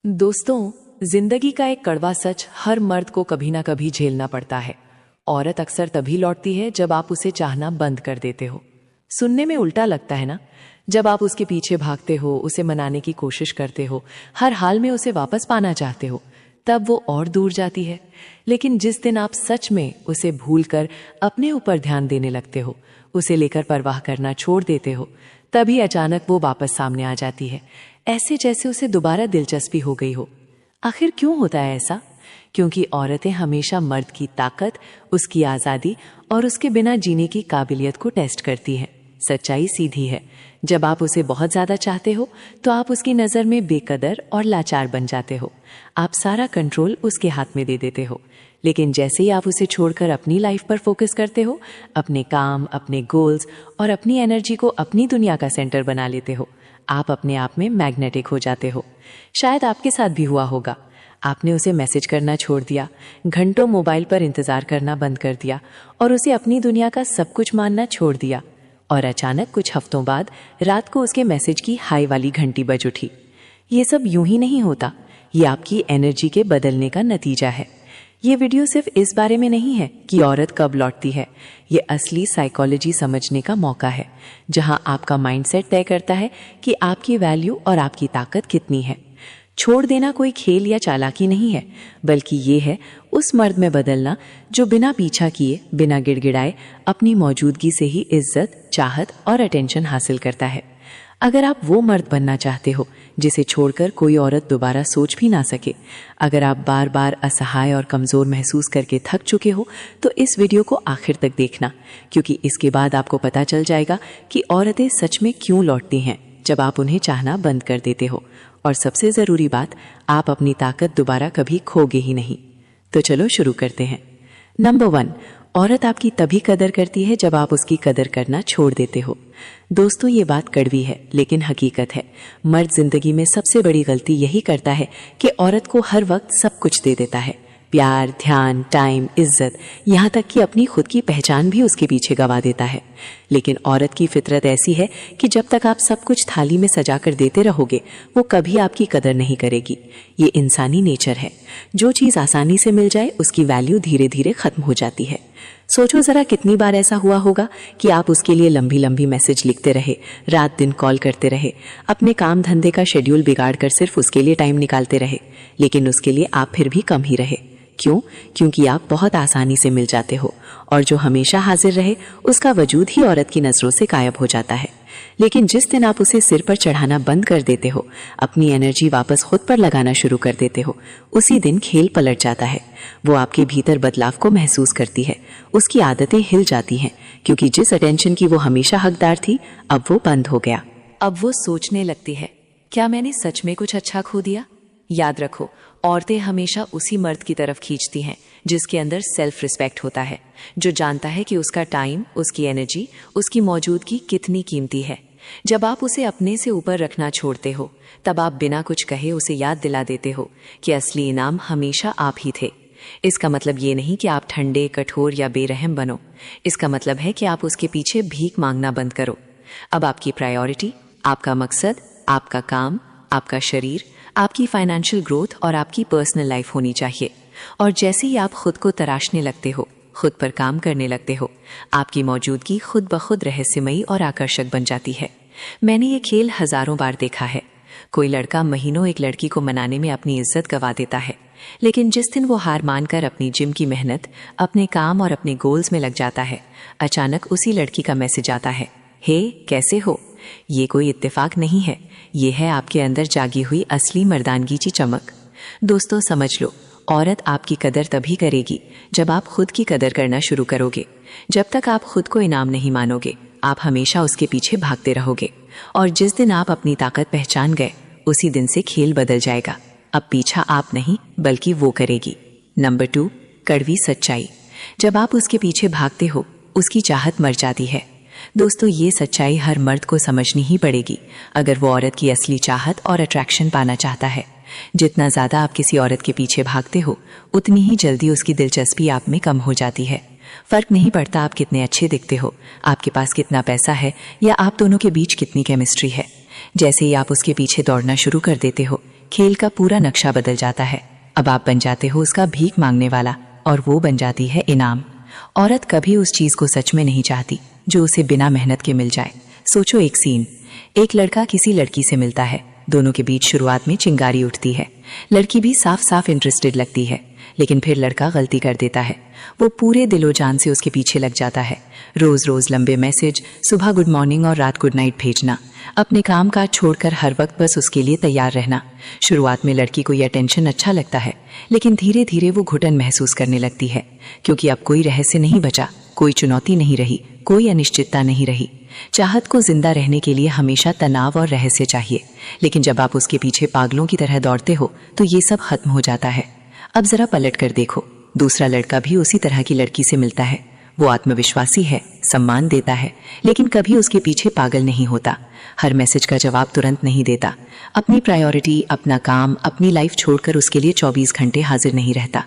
दोस्तों, जिंदगी का एक कड़वा सच हर मर्द को कभी ना कभी झेलना पड़ता है। औरत अक्सर तभी लौटती है जब आप उसे चाहना बंद कर देते हो। सुनने में उल्टा लगता है ना? जब आप उसके पीछे भागते हो, उसे मनाने की कोशिश करते हो, हर हाल में उसे वापस पाना चाहते हो, तब वो और दूर जाती है। लेकिन जिस दिन आप सच में उसे भूलकर अपने ऊपर ध्यान देने लगते हो, उसे लेकर परवाह करना छोड़ देते हो, तभी अचानक वो वापस सामने आ जाती है, ऐसे जैसे उसे दोबारा दिलचस्पी हो गई हो। आखिर क्यों होता है ऐसा? क्योंकि औरतें हमेशा मर्द की ताकत, उसकी आज़ादी और उसके बिना जीने की काबिलियत को टेस्ट करती हैं। सच्चाई सीधी है, जब आप उसे बहुत ज़्यादा चाहते हो तो आप उसकी नज़र में बेकदर और लाचार बन जाते हो। आप सारा कंट्रोल उसके हाथ में दे देते हो। लेकिन जैसे ही आप उसे छोड़कर अपनी लाइफ पर फोकस करते हो, अपने काम, अपने गोल्स और अपनी एनर्जी को अपनी दुनिया का सेंटर बना लेते हो, आप अपने आप में मैग्नेटिक हो जाते हो। शायद आपके साथ भी हुआ होगा। आपने उसे मैसेज करना छोड़ दिया, घंटों मोबाइल पर इंतजार करना बंद कर दिया और उसे अपनी दुनिया का सब कुछ मानना छोड़ दिया। और अचानक कुछ हफ्तों बाद रात को उसके मैसेज की हाई वाली घंटी बज उठी। ये सब यूं ही नहीं होता, ये आपकी एनर्जी के बदलने का नतीजा है। ये वीडियो सिर्फ इस बारे में नहीं है कि औरत कब लौटती है। ये असली साइकोलॉजी समझने का मौका है, जहां आपका माइंडसेट तय करता है कि आपकी वैल्यू और आपकी ताकत कितनी है। छोड़ देना कोई खेल या चालाकी नहीं है, बल्कि ये है उस मर्द में बदलना जो बिना पीछा किए, बिना गिड़गिड़ाए अपनी मौजूदगी से ही इज्जत, चाहत और अटेंशन हासिल करता है। अगर आप वो मर्द बनना चाहते हो जिसे छोड़कर कोई औरत दोबारा सोच भी ना सके, अगर आप बार बार असहाय और कमज़ोर महसूस करके थक चुके हो, तो इस वीडियो को आखिर तक देखना, क्योंकि इसके बाद आपको पता चल जाएगा कि औरतें सच में क्यों लौटती हैं जब आप उन्हें चाहना बंद कर देते हो। और सबसे ज़रूरी बात, आप अपनी ताकत दोबारा कभी खोगे ही नहीं। तो चलो शुरू करते हैं। नंबर 1, औरत आपकी तभी कदर करती है जब आप उसकी कदर करना छोड़ देते हो। दोस्तों, ये बात कड़वी है लेकिन हकीकत है। मर्द जिंदगी में सबसे बड़ी गलती यही करता है कि औरत को हर वक्त सब कुछ दे देता है, प्यार, ध्यान, टाइम, इज्जत, यहाँ तक कि अपनी खुद की पहचान भी उसके पीछे गवा देता है। लेकिन औरत की फितरत ऐसी है कि जब तक आप सब कुछ थाली में सजा कर देते रहोगे, वो कभी आपकी कदर नहीं करेगी। ये इंसानी नेचर है। जो चीज़ आसानी से मिल जाए उसकी वैल्यू धीरे धीरे खत्म हो जाती है। सोचो जरा, कितनी बार ऐसा हुआ होगा कि आप उसके लिए लंबी लंबी मैसेज लिखते रहे, रात दिन कॉल करते रहे, अपने काम धंधे का शेड्यूल बिगाड़ कर सिर्फ उसके लिए टाइम निकालते रहे, लेकिन उसके लिए आप फिर भी कम ही रहे। क्यों? क्योंकि आप बहुत आसानी से मिल जाते हो, और जो हमेशा हाजिर रहे उसका वजूद ही औरत की नज़रों से गायब हो जाता है। लेकिन जिस दिन आप उसे सिर पर चढ़ाना बंद कर देते हो, अपनी एनर्जी वापस खुद पर लगाना शुरू कर देते हो, उसी दिन खेल पलट जाता है। वो आपके भीतर बदलाव को महसूस करती है, उसकी आदतें हिल जाती हैं, क्योंकि जिस अटेंशन की वो हमेशा हकदार थी, अब वो बंद हो गया। अब वो सोचने लगती है, क्या मैंने सच में कुछ अच्छा खो दिया? याद रखो, औरतें हमेशा उसी मर्द की तरफ खींचती हैं जिसके अंदर सेल्फ रिस्पेक्ट होता है, जो जानता है कि उसका टाइम, उसकी एनर्जी, उसकी मौजूदगी कितनी कीमती है। जब आप उसे अपने से ऊपर रखना छोड़ते हो, तब आप बिना कुछ कहे उसे याद दिला देते हो कि असली इनाम हमेशा आप ही थे। इसका मतलब ये नहीं कि आप ठंडे, कठोर या बेरहम बनो। इसका मतलब है कि आप उसके पीछे भीख मांगना बंद करो। अब आपकी प्रायोरिटी, आपका मकसद, आपका काम, आपका शरीर, आपकी फाइनेंशियल ग्रोथ और आपकी पर्सनल लाइफ होनी चाहिए। और जैसे ही आप खुद को तराशने लगते हो, खुद पर काम करने लगते हो, आपकी मौजूदगी खुद ब खुद रहस्यमयी और आकर्षक बन जाती है। मैंने ये खेल हजारों बार देखा है। कोई लड़का महीनों एक लड़की को मनाने में अपनी इज्जत गवा देता है, लेकिन जिस दिन वो हार मानकर अपनी जिम की मेहनत, अपने काम और अपने गोल्स में लग जाता है, अचानक उसी लड़की का मैसेज आता है, हे कैसे हो? ये कोई इत्तेफाक नहीं है, ये है आपके अंदर जागी हुई असली मर्दानगी की चमक। दोस्तों, समझ लो, औरत आपकी कदर तभी करेगी जब आप खुद की कदर करना शुरू करोगे। जब तक आप खुद को इनाम नहीं मानोगे, आप हमेशा उसके पीछे भागते रहोगे। और जिस दिन आप अपनी ताकत पहचान गए, उसी दिन से खेल बदल जाएगा। अब पीछा आप नहीं, बल्कि वो करेगी। नंबर 2, कड़वी सच्चाई। जब आप उसके पीछे भागते हो, उसकी चाहत मर जाती है। दोस्तों, ये सच्चाई हर मर्द को समझनी ही पड़ेगी अगर वो औरत की असली चाहत और अट्रैक्शन पाना चाहता है। जितना ज़्यादा आप किसी औरत के पीछे भागते हो, उतनी ही जल्दी उसकी दिलचस्पी आप में कम हो जाती है। फर्क नहीं पड़ता आप कितने अच्छे दिखते हो, आपके पास कितना पैसा है, या आप दोनों के बीच कितनी केमिस्ट्री है। जैसे ही आप उसके पीछे दौड़ना शुरू कर देते हो, खेल का पूरा नक्शा बदल जाता है। अब आप बन जाते हो उसका भीख मांगने वाला और वो बन जाती है इनाम। औरत कभी उस चीज को सच में नहीं चाहती जो उसे बिना मेहनत के मिल जाए। सोचो एक सीन, एक लड़का किसी लड़की से मिलता है, दोनों के बीच शुरुआत में चिंगारी उठती है, लड़की भी साफ साफ इंटरेस्टेड लगती है, लेकिन फिर लड़का गलती कर देता है। वो पूरे दिलो जान से उसके पीछे लग जाता है। रोज रोज लंबे मैसेज, सुबह गुड मॉर्निंग और रात गुड नाइट भेजना, अपने काम काज छोड़कर हर वक्त बस उसके लिए तैयार रहना। शुरुआत में लड़की को यह टेंशन अच्छा लगता है, लेकिन धीरे धीरे वो घुटन महसूस करने लगती है, क्योंकि अब कोई रहस्य नहीं बचा, कोई चुनौती नहीं रही, कोई अनिश्चितता नहीं रही। चाहत को जिंदा रहने के लिए हमेशा तनाव और रहस्य चाहिए, लेकिन जब आप उसके पीछे पागलों की तरह दौड़ते हो तो ये सब खत्म हो जाता है। अब जरा पलट कर देखो, दूसरा लड़का भी उसी तरह की लड़की से मिलता है। वो आत्मविश्वासी है, सम्मान देता है, लेकिन कभी उसके पीछे पागल नहीं होता। हर मैसेज का जवाब तुरंत नहीं देता। अपनी प्रायोरिटी, अपना काम, अपनी लाइफ छोड़कर उसके लिए 24 घंटे हाजिर नहीं रहता।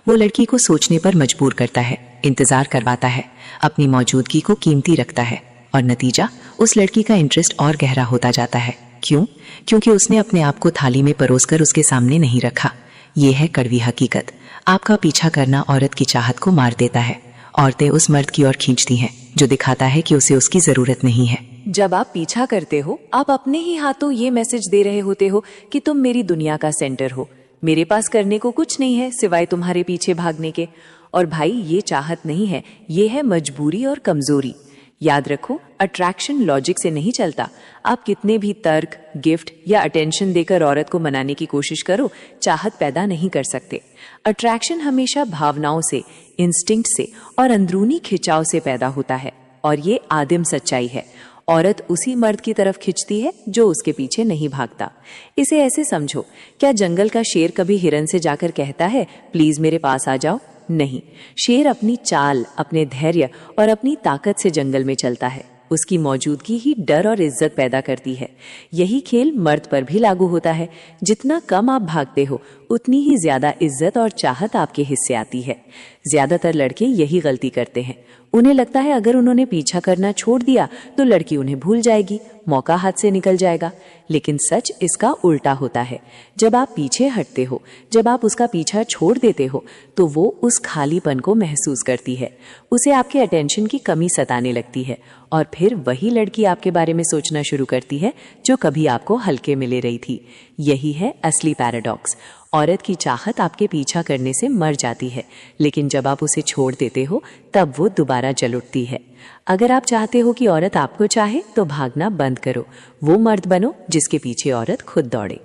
वो लड़की को सोचने पर मजबूर करता है, इंतजार करवाता है, अपनी मौजूदगी को कीमती रखता है, और नतीजा, उस लड़की का इंटरेस्ट और गहरा होता जाता है। क्यों? क्योंकि उसने अपने आप को थाली में परोसकर उसके सामने नहीं रखा। ये है कड़वी हकीकत। आपका पीछा करना औरत की चाहत को मार देता है। औरतें उस मर्द की ओर खींचती हैं जो दिखाता है कि उसे उसकी जरूरत नहीं है। जब आप पीछा करते हो, आप अपने ही हाथों ये मैसेज दे रहे होते हो कि तुम मेरी दुनिया का सेंटर हो, मेरे पास करने को कुछ नहीं है सिवाय तुम्हारे पीछे भागने के। और भाई, ये चाहत नहीं है, ये है मजबूरी और कमजोरी। याद रखो, अट्रैक्शन लॉजिक से नहीं चलता। आप कितने भी तर्क, गिफ्ट या अटेंशन देकर औरत को मनाने की कोशिश करो, चाहत पैदा नहीं कर सकते। अट्रैक्शन हमेशा भावनाओं से, इंस्टिंक्ट से और अंदरूनी खिंचाव से पैदा होता है, और ये आदिम सच्चाई है। औरत उसी मर्द की तरफ खिंचती है जो उसके पीछे नहीं भागता। इसे ऐसे समझो, क्या जंगल का शेर कभी हिरन से जाकर कहता है प्लीज मेरे पास आ जाओ? नहीं, शेर अपनी चाल, अपने धैर्य और अपनी ताकत से जंगल में चलता है। उसकी मौजूदगी ही डर और इज्जत पैदा करती है। यही खेल मर्द पर भी लागू होता है। जितना कम आप भागते हो, उतनी ही ज्यादा इज्जत और चाहत आपके हिस्से आती है। ज्यादातर लड़के यही गलती करते हैं। उन्हें लगता है अगर उन्होंने पीछा करना छोड़ दिया तो लड़की उन्हें भूल जाएगी, मौका हाथ से निकल जाएगा। लेकिन सच इसका उल्टा होता है। जब आप पीछे हटते हो, जब आप उसका पीछा छोड़ देते हो, तो वो उस खालीपन को महसूस करती है। उसे आपके अटेंशन की कमी सताने लगती है, और फिर वही लड़की आपके बारे में सोचना शुरू करती है जो कभी आपको हल्के में ले रही थी। यही है असली पैराडॉक्स। औरत की चाहत आपके पीछा करने से मर जाती है, लेकिन जब आप उसे छोड़ देते हो तब वो दोबारा जल उठती है। अगर आप चाहते हो कि औरत आपको चाहे तो भागना बंद करो। वो मर्द बनो जिसके पीछे औरत खुद दौड़े।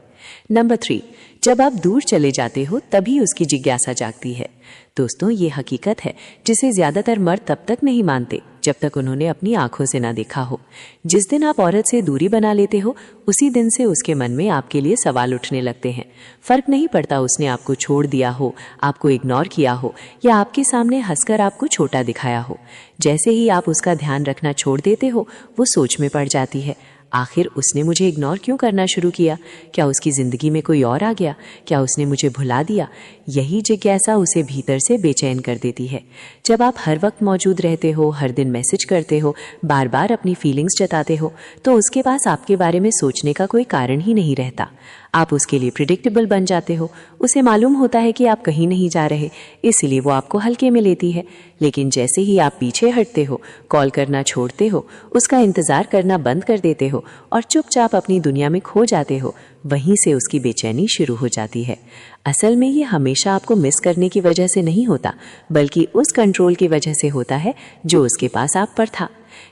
नंबर 3, जब आप दूर चले जाते हो तभी उसकी जिज्ञासा जागती है। दोस्तों, ये हकीकत है जिसे ज्यादातर मर्द तब तक नहीं मानते जब तक उन्होंने अपनी आंखों से ना देखा हो। जिस दिन आप औरत से दूरी बना लेते हो, उसी दिन से उसके मन में आपके लिए सवाल उठने लगते हैं। फर्क नहीं पड़ता उसने आपको छोड़ दिया हो, आपको इग्नोर किया हो, या आपके सामने हंसकर आपको छोटा दिखाया हो। जैसे ही आप उसका ध्यान रखना छोड़ देते हो, वो सोच में पड़ जाती है, आखिर उसने मुझे इग्नोर क्यों करना शुरू किया? क्या उसकी जिंदगी में कोई और आ गया? क्या उसने मुझे भुला दिया? यही जिज्ञासा उसे भीतर से बेचैन कर देती है। जब आप हर वक्त मौजूद रहते हो, हर दिन मैसेज करते हो, बार बार अपनी फीलिंग्स जताते हो, तो उसके पास आपके बारे में सोचने का कोई कारण ही नहीं रहता। आप उसके लिए प्रिडिक्टेबल बन जाते हो। उसे मालूम होता है कि आप कहीं नहीं जा रहे, इसलिए वो आपको हल्के में लेती है। लेकिन जैसे ही आप पीछे हटते हो, कॉल करना छोड़ते हो, उसका इंतजार करना बंद कर देते हो और चुपचाप अपनी दुनिया में खो जाते हो, वहीं से उसकी बेचैनी शुरू हो जाती है। असल में ये हमेशा आपको मिस करने की वजह से नहीं होता, बल्कि उस कंट्रोल की वजह से होता है जो उसके पास आप पर था।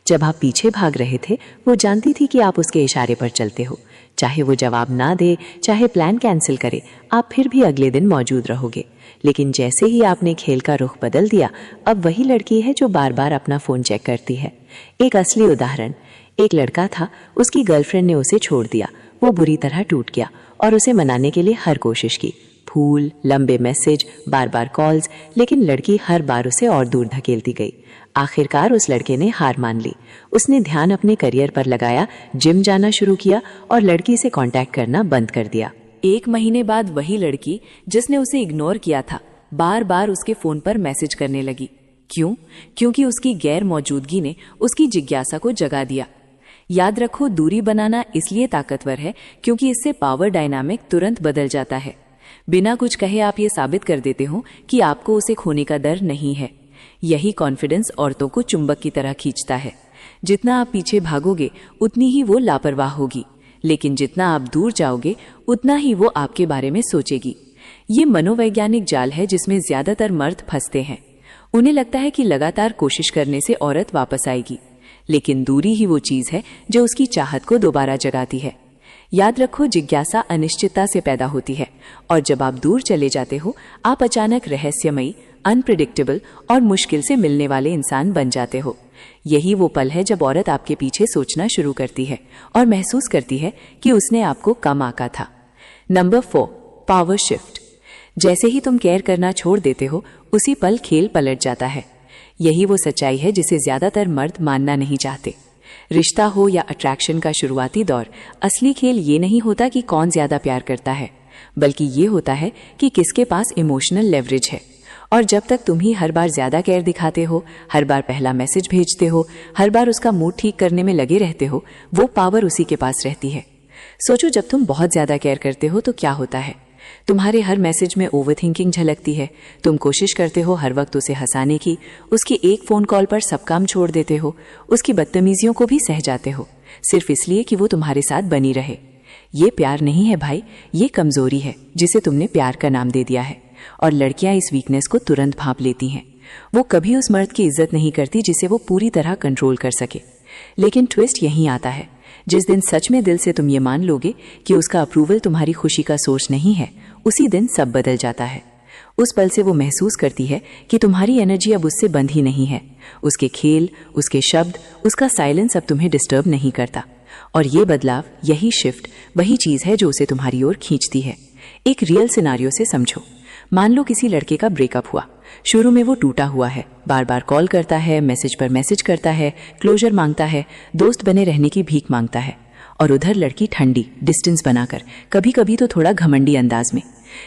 जब आप पीछे भाग रहे थे, वो जानती थी कि आप उसके इशारे पर चलते हो। चाहे वो जवाब ना दे, चाहे प्लान कैंसिल करे, आप फिर भी अगले दिन मौजूद रहोगे। लेकिन जैसे ही आपने खेल का रुख बदल दिया, अब वही लड़की है जो बार बार अपना फोन चेक करती है। एक असली उदाहरण, एक लड़का था, उसकी गर्लफ्रेंड ने उसे छोड़ दिया। वो बुरी तरह टूट गया और उसे मनाने के लिए हर कोशिश की, फूल, लंबे मैसेज, बार बार कॉल्स, लेकिन लड़की हर बार उसे और दूर धकेलती गई। आखिरकार उस लड़के ने हार मान ली। उसने ध्यान अपने करियर पर लगाया, जिम जाना शुरू किया और लड़की से कांटेक्ट करना बंद कर दिया। 1 महीने बाद वही लड़की जिसने उसे इग्नोर किया था, बार बार उसके फोन पर मैसेज करने लगी। क्यों? क्योंकि उसकी गैर मौजूदगी ने उसकी जिज्ञासा को जगा दिया। याद रखो, दूरी बनाना इसलिए ताकतवर है क्योंकि इससे पावर डायनामिक तुरंत बदल जाता है। बिना कुछ कहे आप ये साबित कर देते हो कि आपको उसे खोने का डर नहीं है। यही कॉन्फिडेंस औरतों को चुंबक की तरह खींचता है। जितना आप पीछे भागोगे उतनी ही वो लापरवाह होगी, लेकिन जितना आप दूर जाओगे उतना ही वो आपके बारे में सोचेगी। ये मनोवैज्ञानिक जाल है जिसमें ज्यादातर मर्द फंसते हैं। उन्हें लगता है कि लगातार कोशिश करने से औरत वापस आएगी, लेकिन दूरी ही वो चीज है जो उसकी चाहत को दोबारा जगाती है। याद रखो, जिज्ञासा अनिश्चितता से पैदा होती है, और जब आप दूर चले जाते हो आप अचानक रहस्यमयी, अनप्रिडिक्टेबल और मुश्किल से मिलने वाले इंसान बन जाते हो। यही वो पल है जब औरत आपके पीछे सोचना शुरू करती है और महसूस करती है कि उसने आपको कम आका था। Number 4, power shift. जैसे ही तुम केयर करना छोड़ देते हो उसी पल खेल पलट जाता है। यही वो सच्चाई है जिसे ज्यादातर मर्द मानना नहीं चाहते। रिश्ता हो या अट्रैक्शन का शुरुआती दौर, असली खेल ये नहीं होता कि कौन ज्यादा प्यार करता है, बल्कि ये होता है कि किसके पास इमोशनल लेवरेज है। और जब तक तुम ही हर बार ज्यादा केयर दिखाते हो, हर बार पहला मैसेज भेजते हो, हर बार उसका मूड ठीक करने में लगे रहते हो, वो पावर उसी के पास रहती है। सोचो, जब तुम बहुत ज्यादा केयर करते हो तो क्या होता है। तुम्हारे हर मैसेज में ओवरथिंकिंग झलकती है। तुम कोशिश करते हो हर वक्त उसे हंसाने की, उसकी एक फोन कॉल पर सब काम छोड़ देते हो, उसकी बदतमीजियों को भी सह जाते हो, सिर्फ इसलिए कि वो तुम्हारे साथ बनी रहे। ये प्यार नहीं है भाई, ये कमजोरी है जिसे तुमने प्यार का नाम दे दिया है। और लड़कियां इस वीकनेस को तुरंत भांप लेती हैं। वो कभी उस मर्द की इज्जत नहीं करती जिसे वो पूरी तरह कंट्रोल कर सके। लेकिन ट्विस्ट यहीं आता है, जिस दिन सच में दिल से तुम ये मान लोगे कि उसका अप्रूवल तुम्हारी खुशी का सोर्स नहीं है, उसी दिन सब बदल जाता है। उस पल से वो महसूस करती है कि तुम्हारी एनर्जी अब उससे बंध ही नहीं है। उसके खेल, उसके शब्द, उसका साइलेंस अब तुम्हें डिस्टर्ब नहीं करता। और ये बदलाव, यही शिफ्ट, वही चीज है जो उसे तुम्हारी ओर खींचती है। एक रियल सिनारियो से समझो। मान लो किसी लड़के का ब्रेकअप हुआ। शुरू में वो टूटा हुआ है, बार बार कॉल करता है, मैसेज पर मैसेज करता है, क्लोजर मांगता है, दोस्त बने रहने की भीख मांगता है। और उधर लड़की ठंडी, डिस्टेंस बनाकर, कभी कभी तो थोड़ा घमंडी अंदाज में।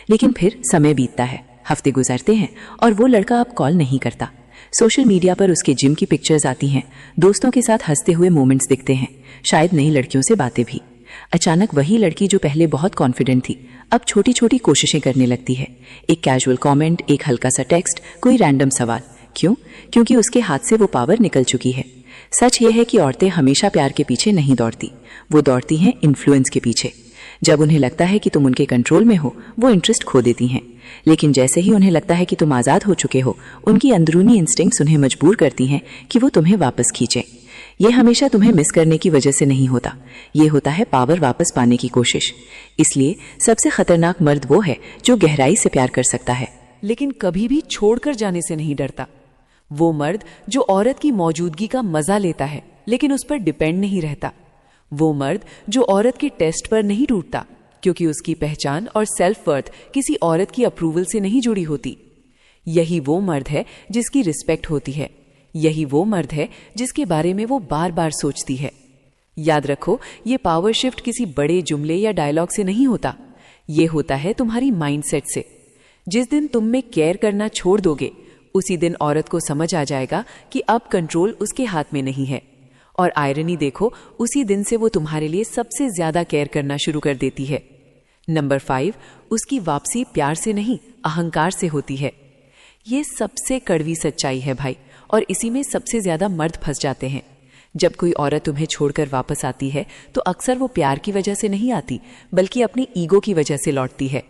लेकिन फिर समय बीतता है, हफ्ते गुजरते हैं और वो लड़का अब कॉल नहीं करता। सोशल मीडिया पर उसके जिम की पिक्चर्स आती हैं, दोस्तों के साथ हंसते हुए मोमेंट्स दिखते हैं, शायद नई लड़कियों से बातें भी। अचानक वही लड़की जो पहले बहुत कॉन्फिडेंट थी, अब छोटी छोटी कोशिशें करने लगती है। एक कैजुअल कमेंट, एक हल्का सा टेक्स्ट, कोई रैंडम सवाल। क्यों? क्योंकि उसके हाथ से वो पावर निकल चुकी है। सच ये है कि औरतें हमेशा प्यार के पीछे नहीं दौड़ती, वो दौड़ती हैं इन्फ्लुएंस के पीछे। जब उन्हें लगता है कि तुम उनके कंट्रोल में हो, वो इंटरेस्ट खो देती हैं। लेकिन जैसे ही उन्हें लगता है कि तुम आजाद हो चुके हो, उनकी अंदरूनी इंस्टिंक्ट्स उन्हें मजबूर करती हैं कि वो तुम्हें वापस खींचें। ये हमेशा तुम्हें मिस करने की वजह से नहीं होता, ये होता है पावर वापस पाने की कोशिश। इसलिए सबसे खतरनाक मर्द वो है जो गहराई से प्यार कर सकता है, लेकिन कभी भी छोड़कर जाने से नहीं डरता। वो मर्द जो औरत की मौजूदगी का मजा लेता है लेकिन उस पर डिपेंड नहीं रहता। वो मर्द जो औरत के टेस्ट पर नहीं टूटता, क्योंकि उसकी पहचान और सेल्फ वर्थ किसी औरत की अप्रूवल से नहीं जुड़ी होती। यही वो मर्द है जिसकी रिस्पेक्ट होती है। यही वो मर्द है जिसके बारे में वो बार बार सोचती है। याद रखो, ये पावर शिफ्ट किसी बड़े जुमले या डायलॉग से नहीं होता, ये होता है तुम्हारी माइंडसेट से। जिस दिन तुम में केयर करना छोड़ दोगे, उसी दिन औरत को समझ आ जाएगा कि अब कंट्रोल उसके हाथ में नहीं है। और आयरनी देखो, उसी दिन से वो तुम्हारे लिए सबसे ज्यादा केयर करना शुरू कर देती है। नंबर 5, उसकी वापसी प्यार से नहीं, अहंकार से होती है। ये सबसे कड़वी सच्चाई है भाई, और इसी में सबसे ज्यादा मर्द फंस जाते हैं। जब कोई औरत तुम्हें छोड़कर वापस आती है तो अक्सर वो प्यार की वजह से नहीं आती, बल्कि अपनी ईगो की वजह से लौटती है।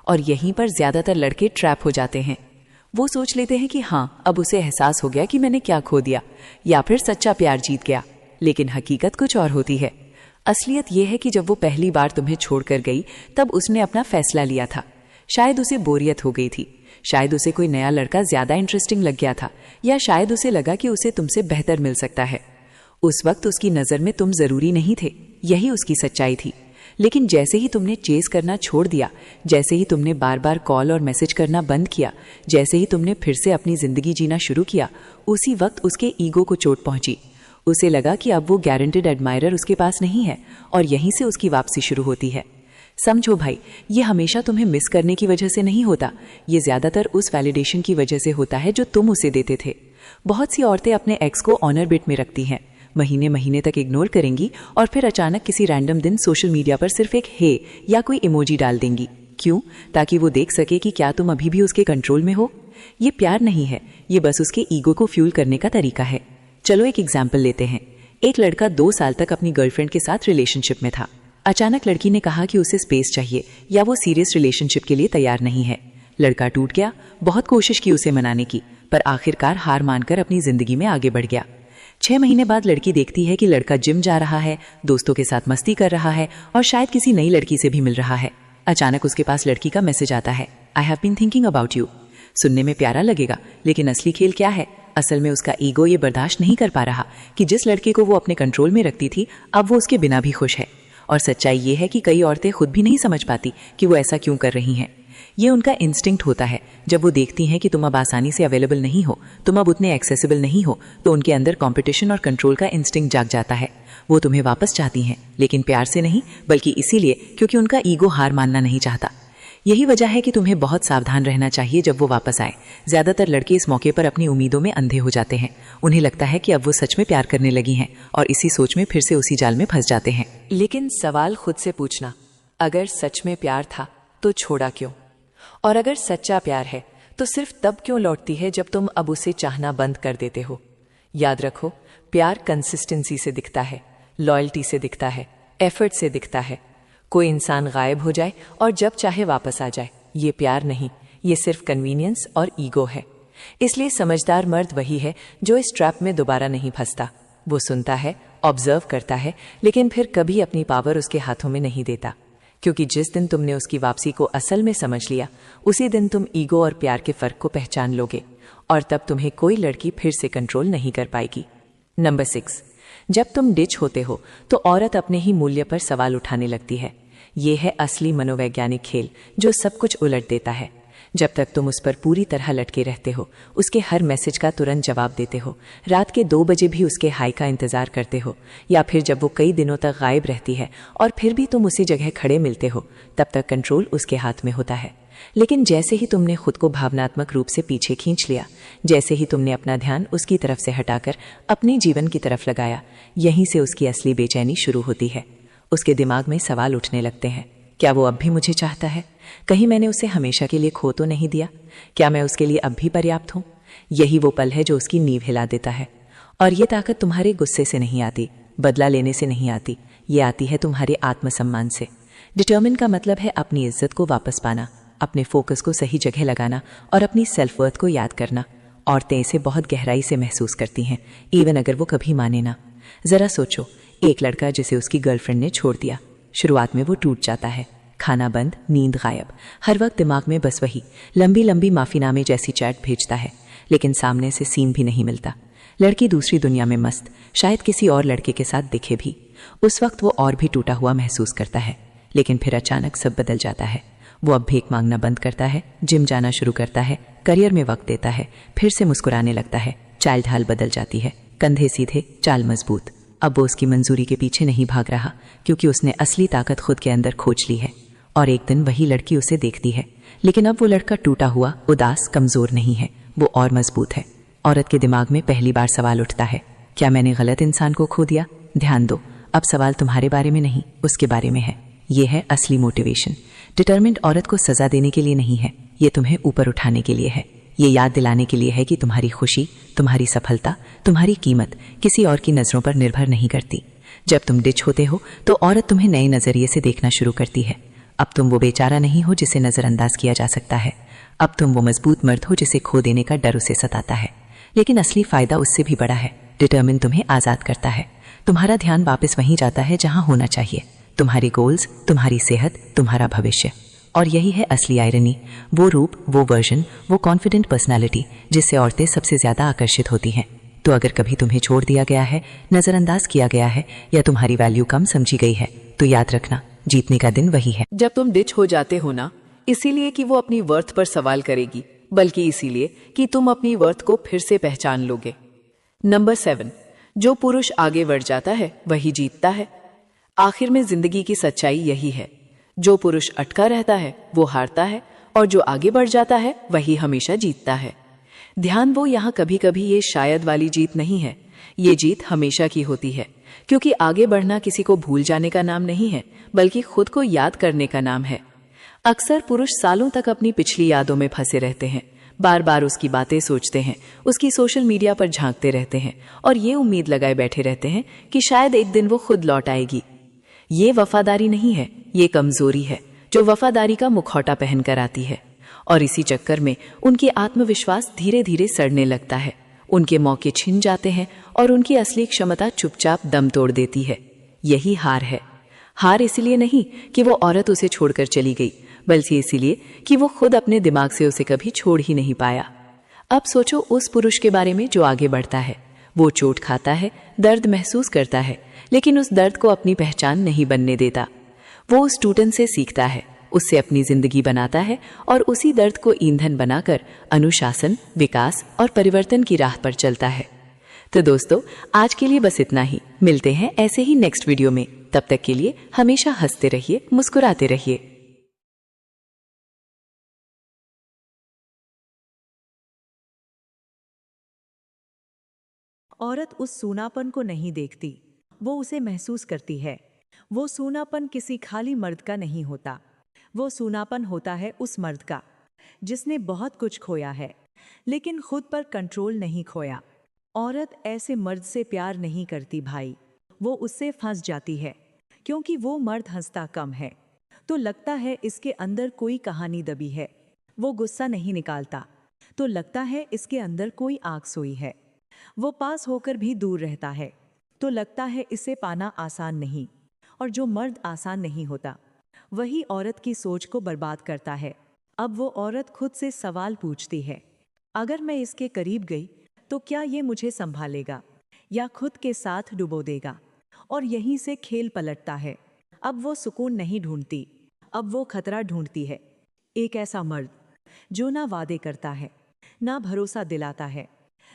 और यहीं पर ज्यादातर लड़के ट्रैप हो जाते हैं। वो सोच लेते हैं कि हाँ, अब उसे एहसास हो गया कि मैंने क्या खो दिया, या फिर सच्चा प्यार जीत गया। लेकिन हकीकत कुछ और होती है। असलियत यह है कि जब वो पहली बार तुम्हें छोड़कर गई, तब उसने अपना फैसला लिया था। शायद उसे बोरियत हो गई थी, शायद उसे कोई नया लड़का ज्यादा इंटरेस्टिंग लग गया था, या शायद उसे लगा कि उसे तुमसे बेहतर मिल सकता है। उस वक्त उसकी नजर में तुम जरूरी नहीं थे, यही उसकी सच्चाई थी। लेकिन जैसे ही तुमने चेस करना छोड़ दिया, जैसे ही तुमने बार बार कॉल और मैसेज करना बंद किया, जैसे ही तुमने फिर से अपनी जिंदगी जीना शुरू किया, उसी वक्त उसके ईगो को चोट पहुंची। उसे लगा कि अब वो गारंटेड एडमायरर उसके पास नहीं है, और यहीं से उसकी वापसी शुरू होती है। समझो भाई, ये हमेशा तुम्हें मिस करने की वजह से नहीं होता, ये ज्यादातर उस वैलिडेशन की वजह से होता है जो तुम उसे देते थे। बहुत सी औरतें अपने एक्स को ऑनर बिट में रखती हैं, महीने महीने तक इग्नोर करेंगी और फिर अचानक किसी रैंडम दिन सोशल मीडिया पर सिर्फ एक हे या कोई इमोजी डाल देंगी। क्यों? ताकि वो देख सके कि क्या तुम अभी भी उसके कंट्रोल में हो। ये प्यार नहीं है, ये बस उसके ईगो को फ्यूल करने का तरीका है। चलो एक एग्जाम्पल लेते हैं। एक लड़का 2 साल तक अपनी गर्लफ्रेंड के साथ रिलेशनशिप में था। अचानक लड़की ने कहा कि उसे स्पेस चाहिए या वो सीरियस रिलेशनशिप के लिए तैयार नहीं है। लड़का टूट गया। बहुत कोशिश की उसे मनाने की, पर आखिरकार हार मानकर अपनी जिंदगी में आगे बढ़ गया। 6 महीने बाद लड़की देखती है कि लड़का जिम जा रहा है, दोस्तों के साथ मस्ती कर रहा है और शायद किसी नई लड़की से भी मिल रहा है। अचानक उसके पास लड़की का मैसेज आता है, I have been thinking about you. सुनने में प्यारा लगेगा, लेकिन असली खेल क्या है? असल में उसका ईगो ये बर्दाश्त नहीं कर पा रहा कि जिस लड़के को वो अपने कंट्रोल में रखती थी, अब वो उसके बिना भी खुश है। और सच्चाई ये है कि कई औरतें खुद भी नहीं समझ पाती कि वो ऐसा क्यों कर रही हैं। ये उनका इंस्टिंक्ट होता है। जब वो देखती हैं कि तुम अब आसानी से अवेलेबल नहीं हो, तुम अब उतने एक्सेसिबल नहीं हो, तो उनके अंदर कंपटीशन और कंट्रोल का इंस्टिंक्ट जाग जाता है। वो तुम्हें वापस चाहती हैं, लेकिन प्यार से नहीं, बल्कि इसीलिए क्योंकि उनका ईगो हार मानना नहीं चाहता। यही वजह है कि तुम्हें बहुत सावधान रहना चाहिए जब वो वापस आए। ज्यादातर लड़के इस मौके पर अपनी उम्मीदों में अंधे हो जाते हैं। उन्हें लगता है कि अब वो सच में प्यार करने लगी हैं और इसी सोच में फिर से उसी जाल में फंस जाते हैं। लेकिन सवाल खुद से पूछना, अगर सच में प्यार था तो छोड़ा क्यों? और अगर सच्चा प्यार है तो सिर्फ तब क्यों लौटती है जब तुम अब उसे चाहना बंद कर देते हो? याद रखो, प्यार कंसिस्टेंसी से दिखता है, लॉयल्टी से दिखता है, एफर्ट से दिखता है। कोई इंसान गायब हो जाए और जब चाहे वापस आ जाए, ये प्यार नहीं, ये सिर्फ कन्वीनियंस और ईगो है। इसलिए समझदार मर्द वही है जो इस ट्रैप में दोबारा नहीं फंसता। वो सुनता है, ऑब्जर्व करता है, लेकिन फिर कभी अपनी पावर उसके हाथों में नहीं देता। क्योंकि जिस दिन तुमने उसकी वापसी को असल में समझ लिया, उसी दिन तुम ईगो और प्यार के फर्क को पहचान लोगे और तब तुम्हें कोई लड़की फिर से कंट्रोल नहीं कर पाएगी। नंबर 6, जब तुम डिच होते हो तो औरत अपने ही मूल्य पर सवाल उठाने लगती है। ये है असली मनोवैज्ञानिक खेल जो सब कुछ उलट देता है। जब तक तुम उस पर पूरी तरह लटके रहते हो, उसके हर मैसेज का तुरंत जवाब देते हो, रात के 2 बजे भी उसके हाई का इंतजार करते हो, या फिर जब वो कई दिनों तक गायब रहती है और फिर भी तुम उसी जगह खड़े मिलते हो, तब तक कंट्रोल उसके हाथ में होता है। लेकिन जैसे ही तुमने खुद को भावनात्मक रूप से पीछे खींच लिया, जैसे ही तुमने अपना ध्यान उसकी तरफ से हटाकर अपने जीवन की तरफ लगाया, यहीं से उसकी असली बेचैनी शुरू होती है। उसके दिमाग में सवाल उठने लगते हैं, क्या वो अब भी मुझे चाहता है? कहीं मैंने उसे हमेशा के लिए खो तो नहीं दिया? क्या मैं उसके लिए अब भी पर्याप्त हूँ? यही वो पल है जो उसकी नींव हिला देता है। और ये ताकत तुम्हारे गुस्से से नहीं आती, बदला लेने से नहीं आती, ये आती है तुम्हारे आत्मसम्मान से। डिटर्मिन का मतलब है अपनी इज्जत को वापस पाना, अपने फोकस को सही जगह लगाना और अपनी सेल्फ वर्थ को याद करना। औरतें इसे बहुत गहराई से महसूस करती हैं, इवन अगर वो कभी माने ना। जरा सोचो, एक लड़का जिसे उसकी गर्लफ्रेंड ने छोड़ दिया। शुरुआत में वो टूट जाता है, खाना बंद, नींद गायब, हर वक्त दिमाग में बस वही लंबी लंबी माफीनामे जैसी चैट भेजता है, लेकिन सामने से सीन भी नहीं मिलता। लड़की दूसरी दुनिया में मस्त, शायद किसी और लड़के के साथ दिखे भी। उस वक्त वो और भी टूटा हुआ महसूस करता है, लेकिन फिर अचानक सब बदल जाता है। वो अब भीख मांगना बंद करता है, जिम जाना शुरू करता है, करियर में वक्त देता है, फिर से मुस्कुराने लगता है। चाल ढाल बदल जाती है, कंधे सीधे, चाल मजबूत। अब वो उसकी मंजूरी के पीछे नहीं भाग रहा, क्योंकि उसने असली ताकत खुद के अंदर खोज ली है। और एक दिन वही लड़की उसे देखती है, लेकिन अब वो लड़का टूटा हुआ, उदास, कमजोर नहीं है, वो और मजबूत है। औरत के दिमाग में पहली बार सवाल उठता है, क्या मैंने गलत इंसान को खो दिया? ध्यान दो, अब सवाल तुम्हारे बारे में नहीं, उसके बारे में है। ये है असली मोटिवेशन। डिटरमिन्ड औरत को सजा देने के लिए नहीं है, ये तुम्हें ऊपर उठाने के लिए है। ये याद दिलाने के लिए है कि तुम्हारी खुशी, तुम्हारी सफलता, तुम्हारी कीमत किसी और की नजरों पर निर्भर नहीं करती। जब तुम डिच होते हो तो औरत तुम्हें नए नजरिए से देखना शुरू करती है। अब तुम वो बेचारा नहीं हो जिसे नजरअंदाज किया जा सकता है। अब तुम वो मजबूत मर्द हो जिसे खो देने का डर उसे सताता है। लेकिन असली फायदा उससे भी बड़ा है। डिटरमिन तुम्हें आजाद करता है। तुम्हारा ध्यान वापस वहीं जाता है जहां होना चाहिए, तुम्हारे गोल्स, तुम्हारी सेहत, तुम्हारा भविष्य। और यही है असली आयरनी, वो रूप, वो वर्जन, वो कॉन्फिडेंट पर्सनालिटी जिससे औरतें सबसे ज्यादा आकर्षित होती हैं। तो अगर कभी तुम्हें छोड़ दिया गया है, नजरअंदाज किया गया है या तुम्हारी वैल्यू कम समझी गई है, तो याद रखना, जीतने का दिन वही है। जब तुम डिच हो जाते हो ना, इसीलिए कि वो अपनी वर्थ पर सवाल करेगी, बल्कि इसीलिए कि तुम अपनी वर्थ को फिर से पहचान लोगे। नंबर 7, जो पुरुष आगे बढ़ जाता है वही जीतता है। आखिर में जिंदगी की सच्चाई यही है, जो पुरुष अटका रहता है वो हारता है और जो आगे बढ़ जाता है वही हमेशा जीतता है। ध्यान वो यहाँ कभी कभी ये शायद वाली जीत नहीं है, ये जीत हमेशा की होती है, क्योंकि आगे बढ़ना किसी को भूल जाने का नाम नहीं है, बल्कि खुद को याद करने का नाम है। अक्सर पुरुष सालों तक अपनी पिछली यादों में फंसे रहते हैं, बार बार उसकी बातें सोचते हैं, उसकी सोशल मीडिया पर झांकते रहते हैं और ये उम्मीद लगाए बैठे रहते हैं कि शायद एक दिन वो खुद लौट आएगी। ये वफादारी नहीं है, ये कमजोरी है जो वफादारी का मुखौटा पहनकर आती है। और इसी चक्कर में उनकी आत्मविश्वास धीरे धीरे सड़ने लगता है, उनके मौके छिन जाते हैं और उनकी असली क्षमता चुपचाप दम तोड़ देती है। यही हार है। हार इसलिए नहीं कि वो औरत उसे छोड़कर चली गई, बल्कि इसलिए कि वो खुद अपने दिमाग से उसे कभी छोड़ ही नहीं पाया। अब सोचो उस पुरुष के बारे में जो आगे बढ़ता है। वो चोट खाता है, दर्द महसूस करता है, लेकिन उस दर्द को अपनी पहचान नहीं बनने देता। वो उस टूटन से सीखता है, उससे अपनी जिंदगी बनाता है और उसी दर्द को ईंधन बनाकर अनुशासन, विकास और परिवर्तन की राह पर चलता है। तो दोस्तों, आज के लिए बस इतना ही। मिलते हैं ऐसे ही नेक्स्ट वीडियो में। तब तक के लिए हमेशा हंसते रहिए, मुस्कुराते रहिए। औरत उस सूनापन को नहीं देखती, वो उसे महसूस करती है। वो सूनापन किसी खाली मर्द का नहीं होता, वो सूनापन होता है उस मर्द का जिसने बहुत कुछ खोया है, लेकिन खुद पर कंट्रोल नहीं खोया। औरत ऐसे मर्द से प्यार नहीं करती भाई, वो उससे फंस जाती है, क्योंकि वो मर्द हंसता कम है तो लगता है इसके अंदर कोई कहानी दबी है। वो गुस्सा नहीं निकालता तो लगता है इसके अंदर कोई आग सोई है। वो पास होकर भी दूर रहता है तो लगता है इसे पाना आसान नहीं। और जो मर्द आसान नहीं होता, वही औरत की सोच को बर्बाद करता है। अब वो औरत खुद से सवाल पूछती है, अगर मैं इसके करीब गई तो क्या ये मुझे संभालेगा या खुद के साथ डुबो देगा? और यहीं से खेल पलटता है। अब वो सुकून नहीं ढूंढती, अब वो खतरा ढूंढती है। एक ऐसा मर्द जो ना वादे करता है, ना भरोसा दिलाता है,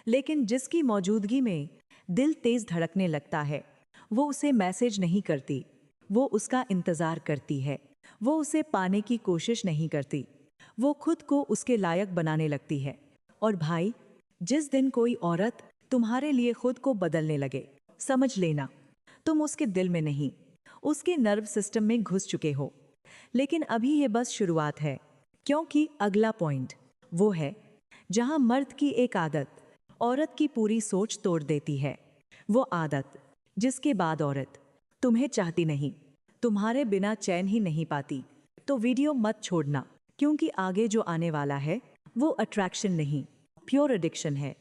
लेकिन जिसकी मौजूदगी में दिल तेज धड़कने लगता है। वो उसे मैसेज नहीं करती, वो उसका इंतजार करती है। वो उसे पाने की कोशिश नहीं करती, वो खुद को उसके लायक बनाने लगती है। और भाई, जिस दिन कोई औरत तुम्हारे लिए खुद को बदलने लगे, समझ लेना तुम उसके दिल में नहीं, उसके नर्व सिस्टम में घुस चुके हो। लेकिन अभी ये बस शुरुआत है, क्योंकि अगला पॉइंट वो है जहां मर्द की एक आदत औरत की पूरी सोच तोड़ देती है। वो आदत जिसके बाद औरत तुम्हें चाहती नहीं, तुम्हारे बिना चैन ही नहीं पाती। तो वीडियो मत छोड़ना, क्योंकि आगे जो आने वाला है वो अट्रैक्शन नहीं, प्योर एडिक्शन है।